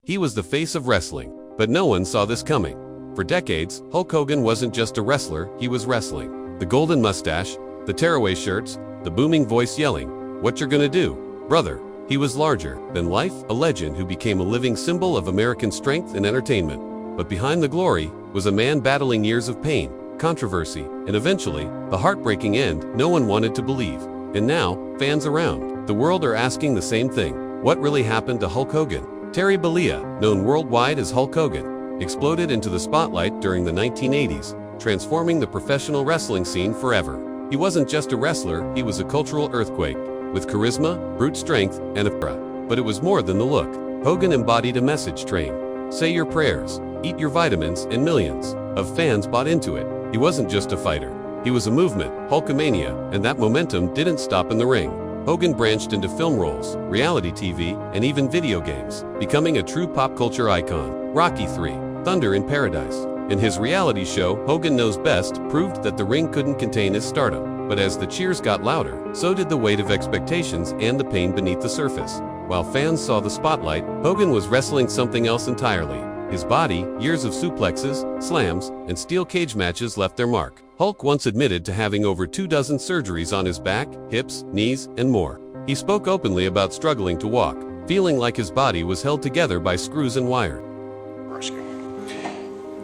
He was the face of wrestling, but no one saw this coming. For decades, Hulk Hogan wasn't just a wrestler, he was wrestling. The golden mustache, the tearaway shirts, the booming voice yelling, "What you're gonna do, brother?" He was larger than life, a legend who became a living symbol of American strength and entertainment. But behind the glory was a man battling years of pain, controversy, and eventually, the heartbreaking end no one wanted to believe. And now, fans around the world are asking the same thing. What really happened to Hulk Hogan? Terry Bollea, known worldwide as Hulk Hogan, exploded into the spotlight during the 1980s, transforming the professional wrestling scene forever. He wasn't just a wrestler, he was a cultural earthquake, with charisma, brute strength, and a aura. But it was more than the look. Hogan embodied a message train. Say your prayers, eat your vitamins, and millions of fans bought into it. He wasn't just a fighter. He was a movement, Hulkamania, and that momentum didn't stop in the ring. Hogan branched into film roles, reality TV, and even video games, becoming a true pop culture icon. Rocky III, Thunder in Paradise, and his reality show, Hogan Knows Best, proved that the ring couldn't contain his stardom. But as the cheers got louder, so did the weight of expectations and the pain beneath the surface. While fans saw the spotlight, Hogan was wrestling something else entirely. His body, years of suplexes, slams, and steel cage matches left their mark. Hulk once admitted to having over 24 surgeries on his back, hips, knees, and more. He spoke openly about struggling to walk, feeling like his body was held together by screws and wire. Rescue.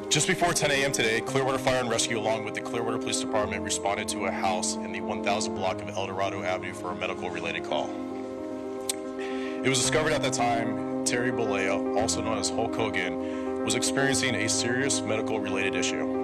Just before 10 a.m. today, Clearwater Fire and Rescue along with the Clearwater Police Department responded to a house in the 1000 block of El Dorado Avenue for a medical-related call. It was discovered at that time Terry Bollea, also known as Hulk Hogan, was experiencing a serious medical-related issue.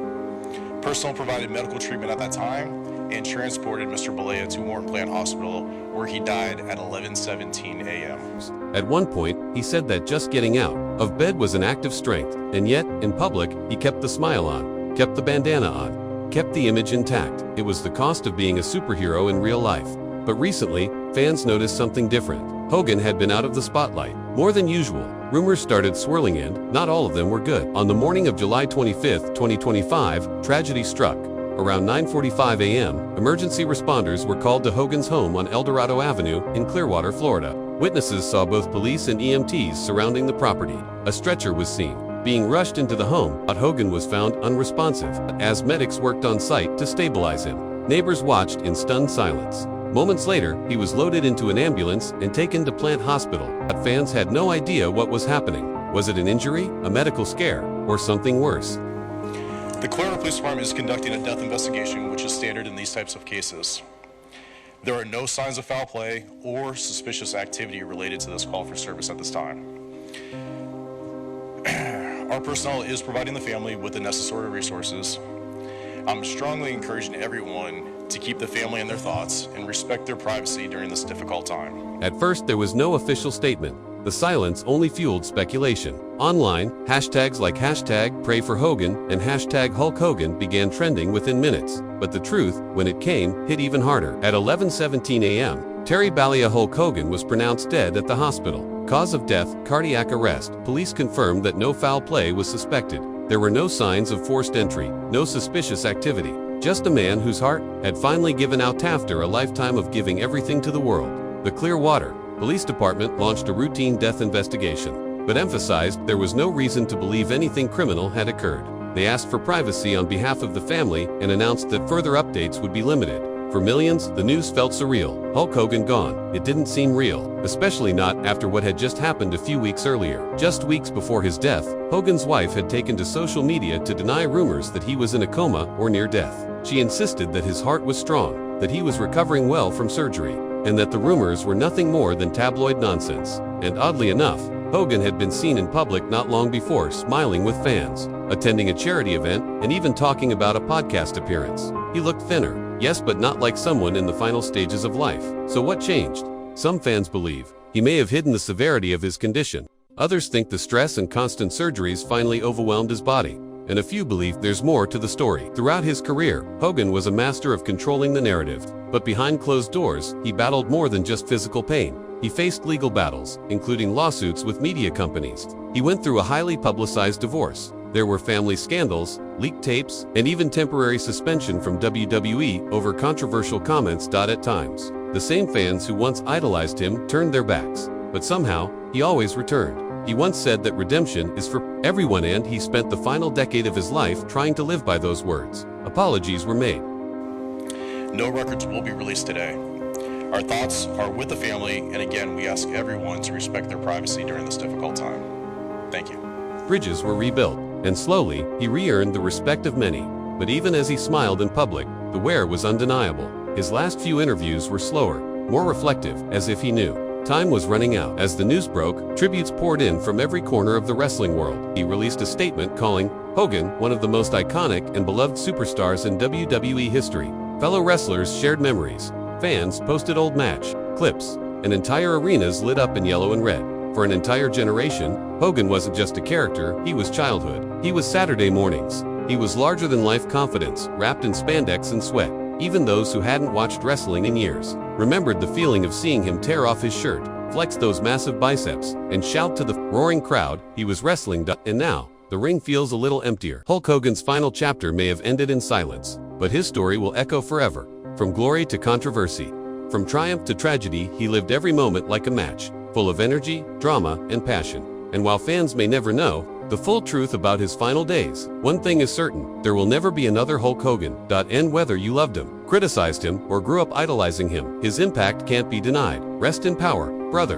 Personnel provided medical treatment at that time and transported Mr. Bollea to Morton Plant Hospital, where he died at 11:17 a.m. At one point, he said that just getting out of bed was an act of strength, and yet, in public, he kept the smile on, kept the bandana on, kept the image intact. It was the cost of being a superhero in real life. But recently, fans noticed something different. Hogan had been out of the spotlight more than usual. Rumors started swirling and not all of them were good. On the morning of July 25, 2025, tragedy struck. Around 9:45 a.m., emergency responders were called to Hogan's home on El Dorado Avenue in Clearwater, Florida. Witnesses saw both police and EMTs surrounding the property. A stretcher was seen, being rushed into the home, but Hogan was found unresponsive as medics worked on site to stabilize him. Neighbors watched in stunned silence. Moments later, he was loaded into an ambulance and taken to Plant Hospital, but fans had no idea what was happening. Was it an injury, a medical scare, or something worse? The Clearwater Police Department is conducting a death investigation, which is standard in these types of cases. There are no signs of foul play or suspicious activity related to this call for service at this time. Our personnel is providing the family with the necessary resources. I'm strongly encouraging everyone to keep the family in their thoughts and respect their privacy during this difficult time. At first, there was no official statement. The silence only fueled speculation. Online, hashtags like #PrayForHogan and #HulkHogan began trending within minutes. But the truth, when it came, hit even harder. At 11:17 a.m., Terry Bollea Hulk Hogan was pronounced dead at the hospital. Cause of death, cardiac arrest. Police confirmed that no foul play was suspected. There were no signs of forced entry, no suspicious activity. Just a man whose heart had finally given out after a lifetime of giving everything to the world. The Clearwater Police Department launched a routine death investigation, but emphasized there was no reason to believe anything criminal had occurred. They asked for privacy on behalf of the family and announced that further updates would be limited. For millions, the news felt surreal. Hulk Hogan gone. It didn't seem real, especially not after what had just happened a few weeks earlier. Just weeks before his death, Hogan's wife had taken to social media to deny rumors that he was in a coma or near death. She insisted that his heart was strong, that he was recovering well from surgery, and that the rumors were nothing more than tabloid nonsense. And oddly enough, Hogan had been seen in public not long before smiling with fans, attending a charity event, and even talking about a podcast appearance. He looked thinner, yes, but not like someone in the final stages of life. So what changed? Some fans believe he may have hidden the severity of his condition. Others think the stress and constant surgeries finally overwhelmed his body. And a few believe there's more to the story. Throughout his career, Hogan was a master of controlling the narrative. But behind closed doors, he battled more than just physical pain. He faced legal battles, including lawsuits with media companies. He went through a highly publicized divorce. There were family scandals, leaked tapes, and even temporary suspension from WWE over controversial comments. At times, the same fans who once idolized him turned their backs. But somehow, he always returned. He once said that redemption is for everyone, and he spent the final decade of his life trying to live by those words. Apologies were made. No records will be released today. Our thoughts are with the family, and again, we ask everyone to respect their privacy during this difficult time. Thank you. Bridges were rebuilt, and slowly, he re-earned the respect of many. But even as he smiled in public, the wear was undeniable. His last few interviews were slower, more reflective, as if he knew time was running out. As the news broke, tributes poured in from every corner of the wrestling world. He released a statement calling Hogan one of the most iconic and beloved superstars in WWE history. Fellow wrestlers shared memories. Fans posted old match clips, and entire arenas lit up in yellow and red. For an entire generation, Hogan wasn't just a character, he was childhood. He was Saturday mornings. He was larger-than-life confidence, wrapped in spandex and sweat. Even those who hadn't watched wrestling in years remembered the feeling of seeing him tear off his shirt, flex those massive biceps, and shout to the roaring crowd he was wrestling. And now, the ring feels a little emptier. Hulk Hogan's final chapter may have ended in silence, but his story will echo forever. From glory to controversy, from triumph to tragedy, he lived every moment like a match, full of energy, drama, and passion. And while fans may never know the full truth about his final days, one thing is certain: there will never be another Hulk Hogan. And whether you loved him, criticized him, or grew up idolizing him, his impact can't be denied. Rest in power,